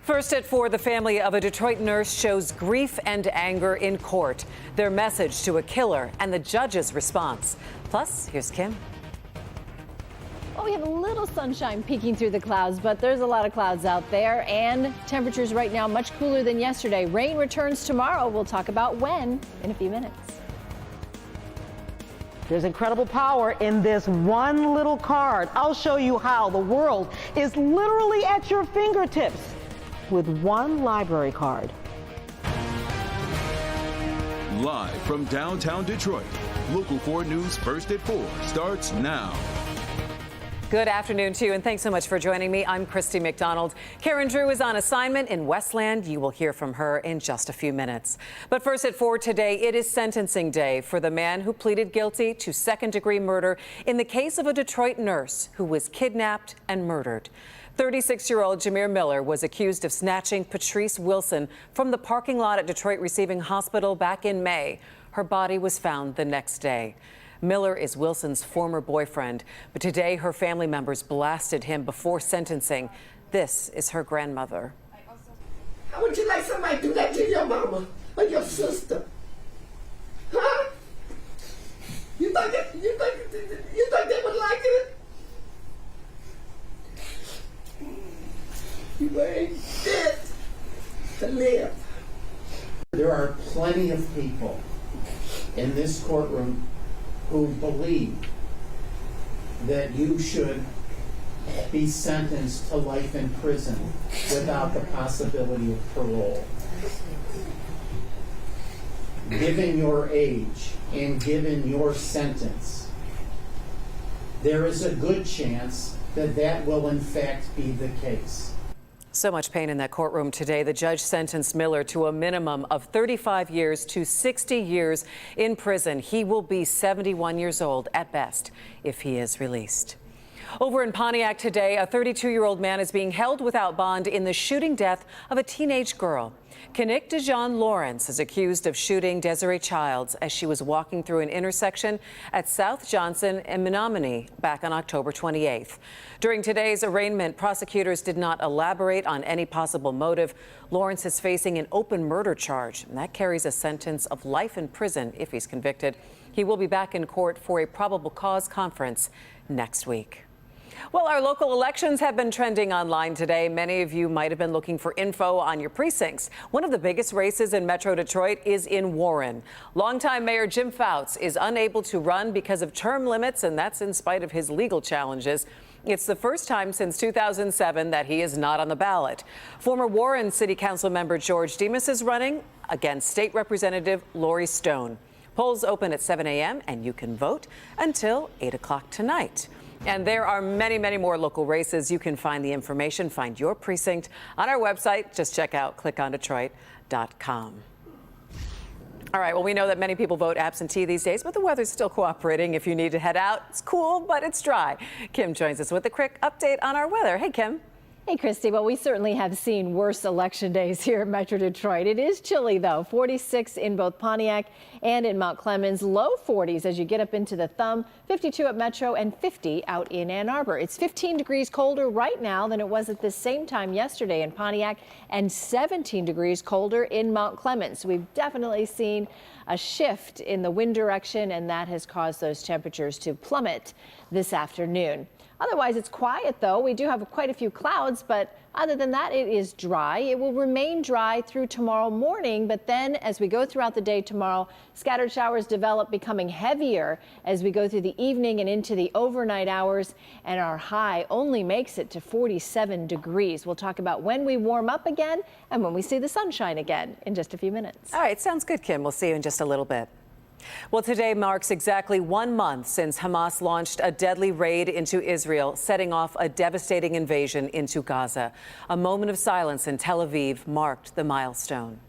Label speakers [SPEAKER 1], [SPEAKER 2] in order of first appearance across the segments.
[SPEAKER 1] First at 4, the family of a Detroit nurse shows grief and anger in court. Their message to a killer and the judge's response. Plus, here's Kim.
[SPEAKER 2] Well, we have a little sunshine peeking through the clouds, but there's a lot of clouds out there, and temperatures right now much cooler than yesterday. Rain returns tomorrow. We'll talk about when in a few minutes.
[SPEAKER 3] There's incredible power in this one little card. I'll show you how. The world is literally at your fingertips with one library card.
[SPEAKER 4] Live from downtown Detroit, Local 4 News First at 4 starts now.
[SPEAKER 1] Good afternoon to you, and thanks so much for joining me. I'm Christy McDonald. Karen Drew is on assignment in Westland. You will hear from her in just a few minutes. But first at 4 today, it is sentencing day for the man who pleaded guilty to second-degree murder in the case of a Detroit nurse who was kidnapped and murdered. 36-year-old Jameer Miller was accused of snatching Patrice Wilson from the parking lot at Detroit Receiving Hospital back in May. Her body was found the next day. Miller is Wilson's former boyfriend, but today her family members blasted him before sentencing. This is her grandmother.
[SPEAKER 5] How would you like somebody to do that to your mama or your sister? Huh? You think they would like it? You ain't fit to live.
[SPEAKER 6] There are plenty of people in this courtroom who believe that you should be sentenced to life in prison without the possibility of parole. Given your age and given your sentence, there is a good chance that that will in fact be the case.
[SPEAKER 1] So much pain in that courtroom today. The judge sentenced Miller to a minimum of 35 years to 60 years in prison. He will be 71 years old at best if he is released. Over in Pontiac today, a 32-year-old man is being held without bond in the shooting death of a teenage girl. Kenick DeJean Lawrence is accused of shooting Desiree Childs as she was walking through an intersection at South Johnson and Menominee back on October 28th. During today's arraignment, prosecutors did not elaborate on any possible motive. Lawrence is facing an open murder charge, and that carries a sentence of life in prison if he's convicted. He will be back in court for a probable cause conference next week. Well, our local elections have been trending online today. Many of you might have been looking for info on your precincts. One of the biggest races in Metro Detroit is in Warren. Longtime Mayor Jim Fouts is unable to run because of term limits, and that's in spite of his legal challenges. It's the first time since 2007 that he is not on the ballot. Former Warren City Council member George Demas is running against State Representative Lori Stone. Polls open at 7 a.m. and you can vote until 8 o'clock tonight. And there are many, many more local races. You can find the information, find your precinct on our website. Just check out clickondetroit.com. All right, well, we know that many people vote absentee these days, but the weather's still cooperating. If you need to head out, it's cool, but it's dry. Kim joins us with a quick update on our weather. Hey, Kim.
[SPEAKER 2] Hey, Christy. Well, we certainly have seen worse election days here in Metro Detroit. It is chilly, though. 46 in both Pontiac and in Mount Clemens. Low 40s as you get up into the thumb. 52 at Metro and 50 out in Ann Arbor. It's 15 degrees colder right now than it was at the same time yesterday in Pontiac, and 17 degrees colder in Mount Clemens. We've definitely seen a shift in the wind direction, and that has caused those temperatures to plummet this afternoon. Otherwise, it's quiet, though. We do have quite a few clouds, but other than that, it is dry. It will remain dry through tomorrow morning, but then as we go throughout the day tomorrow, scattered showers develop, becoming heavier as we go through the evening and into the overnight hours, and our high only makes it to 47 degrees. We'll talk about when we warm up again and when we see the sunshine again in just a few minutes.
[SPEAKER 1] All right, sounds good, Kim. We'll see you in just a little bit. Well, today marks exactly 1 month since Hamas launched a deadly raid into Israel, setting off a devastating invasion into Gaza. A moment of silence in Tel Aviv marked the milestone.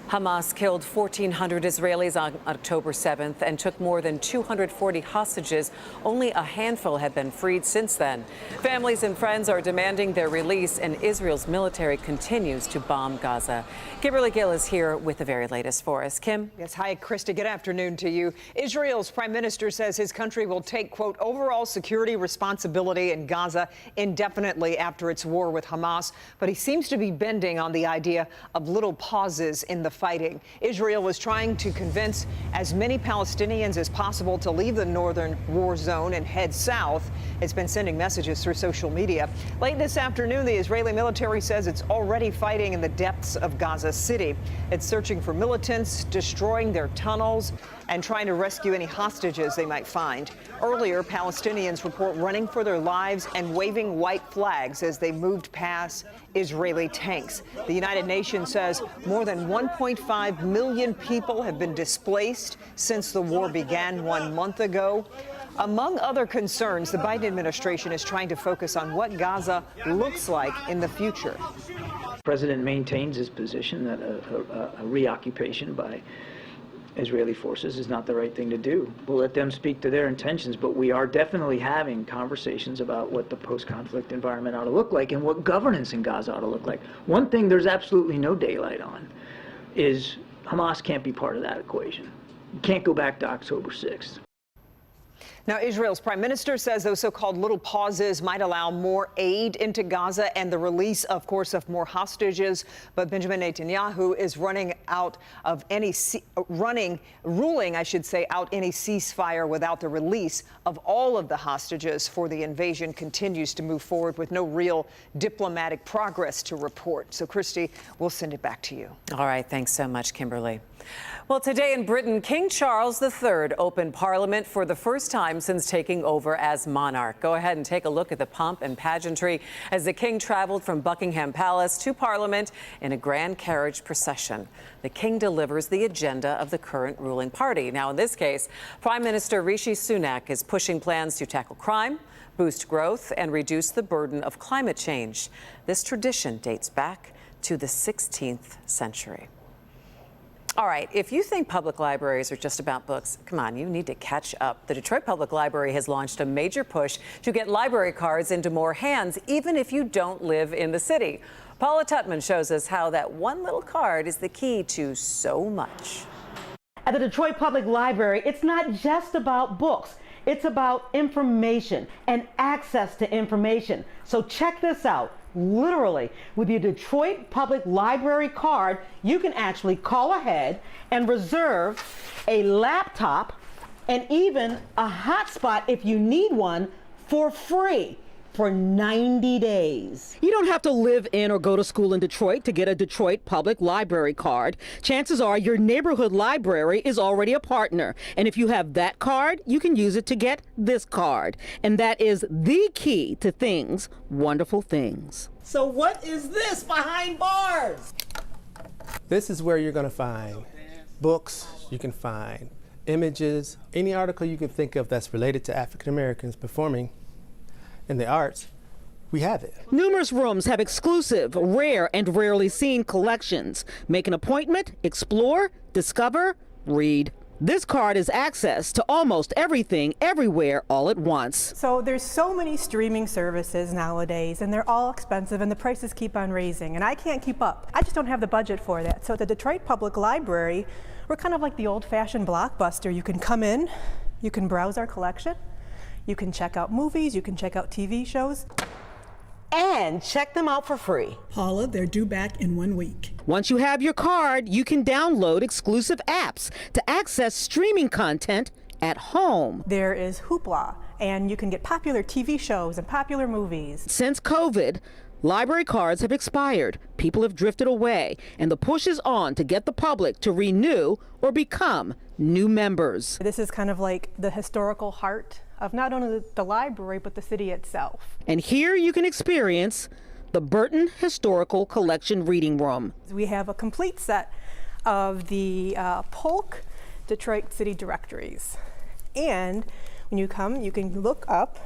[SPEAKER 1] Hamas killed 1,400 Israelis on October 7th and took more than 240 hostages. Only a handful have been freed since then. Families and friends are demanding their release, and Israel's military continues to bomb Gaza. Kimberly Gill is here with the very latest for us. Kim?
[SPEAKER 7] Yes, hi, Krista. Good afternoon to you. Israel's prime minister says his country will take, quote, overall security responsibility in Gaza indefinitely after its war with Hamas. But he seems to be bending on the idea of little pauses in the fighting. Israel was trying to convince as many Palestinians as possible to leave the northern war zone and head south. It's been sending messages through social media. Late this afternoon, the Israeli military says it's already fighting in the depths of Gaza City. It's searching for militants, destroying their tunnels, and trying to rescue any hostages they might find. Earlier, Palestinians report running for their lives and waving white flags as they moved past Israeli tanks. The United Nations says more than 1.5 million people have been displaced since the war began 1 month ago. Among other concerns, the Biden administration is trying to focus on what Gaza looks like in the future.
[SPEAKER 8] The president maintains his position that a reoccupation by Israeli forces is not the right thing to do. We'll let them speak to their intentions, but we are definitely having conversations about what the post-conflict environment ought to look like and what governance in Gaza ought to look like. One thing there's absolutely no daylight on is Hamas can't be part of that equation. You can't go back to October 6th.
[SPEAKER 7] Now, Israel's prime minister says those so-called little pauses might allow more aid into Gaza and the release, of course, of more hostages. But Benjamin Netanyahu is ruling out any ceasefire without the release of all of the hostages, for the invasion continues to move forward with no real diplomatic progress to report. So, Christy, we'll send it back to you.
[SPEAKER 1] All right. Thanks so much, Kimberly. Well, today in Britain, King Charles III opened Parliament for the first time since taking over as monarch. Go ahead and take a look at the pomp and pageantry as the king traveled from Buckingham Palace to Parliament in a grand carriage procession. The king delivers the agenda of the current ruling party. Now, in this case, Prime Minister Rishi Sunak is pushing plans to tackle crime, boost growth, and reduce the burden of climate change. This tradition dates back to the 16th century. All right, if you think public libraries are just about books, come on, you need to catch up. The Detroit Public Library has launched a major push to get library cards into more hands, even if you don't live in the city. Paula Tutman shows us how that one little card is the key to so much.
[SPEAKER 3] At the Detroit Public Library, it's not just about books. It's about information and access to information. So check this out. Literally, with your Detroit Public Library card, you can actually call ahead and reserve a laptop and even a hotspot if you need one for free for 90 days. You don't have to live in or go to school in Detroit to get a Detroit Public Library card. Chances are your neighborhood library is already a partner. And if you have that card, you can use it to get this card. And that is the key to things, wonderful things.
[SPEAKER 9] So what is this behind bars?
[SPEAKER 10] This is where you're going to find books, you can find images, any article you can think of that's related to African Americans performing in the arts, we have it.
[SPEAKER 3] Numerous rooms have exclusive, rare, and rarely seen collections. Make an appointment, explore, discover, read. This card is access to almost everything, everywhere, all at once.
[SPEAKER 11] So there's so many streaming services nowadays, and they're all expensive, and the prices keep on raising, and I can't keep up. I just don't have the budget for that. So at the Detroit Public Library, we're kind of like the old-fashioned Blockbuster. You can come in, you can browse our collection, you can check out movies, you can check out TV shows.
[SPEAKER 3] And check them out for free.
[SPEAKER 11] Paula, they're due back in 1 week.
[SPEAKER 3] Once you have your card, you can download exclusive apps to access streaming content at home.
[SPEAKER 11] There is Hoopla, and you can get popular TV shows and popular movies.
[SPEAKER 3] Since COVID, library cards have expired, people have drifted away, and the push is on to get the public to renew or become new members.
[SPEAKER 11] This is kind of like the historical heart of not only the library, but the city itself.
[SPEAKER 3] And here you can experience the Burton Historical Collection Reading Room.
[SPEAKER 11] We have a complete set of the Polk Detroit City directories. And when you come, you can look up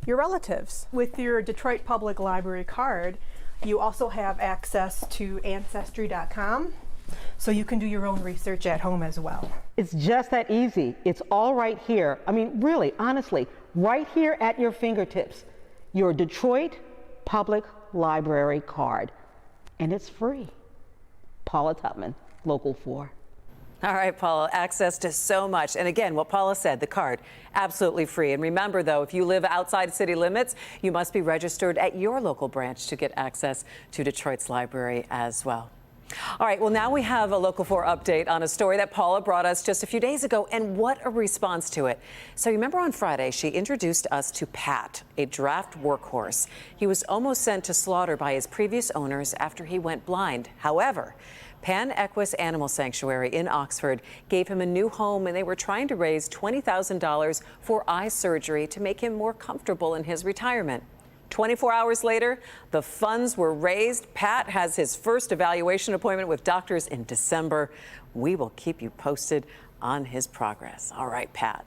[SPEAKER 11] your relatives. With your Detroit Public Library card, you also have access to Ancestry.com So you can do your own research at home as well.
[SPEAKER 3] It's just that easy. It's all right here. I mean, really, honestly, right here at your fingertips. Your Detroit Public Library card. And it's free. Paula Tutman, Local 4.
[SPEAKER 1] All right, Paula, access to so much. And again, what Paula said, the card, absolutely free. And remember, though, if you live outside city limits, you must be registered at your local branch to get access to Detroit's library as well. All right, well, now we have a Local 4 update on a story that Paula brought us just a few days ago, and what a response to it. So you remember on Friday, she introduced us to Pat, a draft workhorse. He was almost sent to slaughter by his previous owners after he went blind. However, Pan Equus Animal Sanctuary in Oxford gave him a new home, and they were trying to raise $20,000 for eye surgery to make him more comfortable in his retirement. 24 hours later, the funds were raised. Pat has his first evaluation appointment with doctors in December. We will keep you posted on his progress. All right, Pat.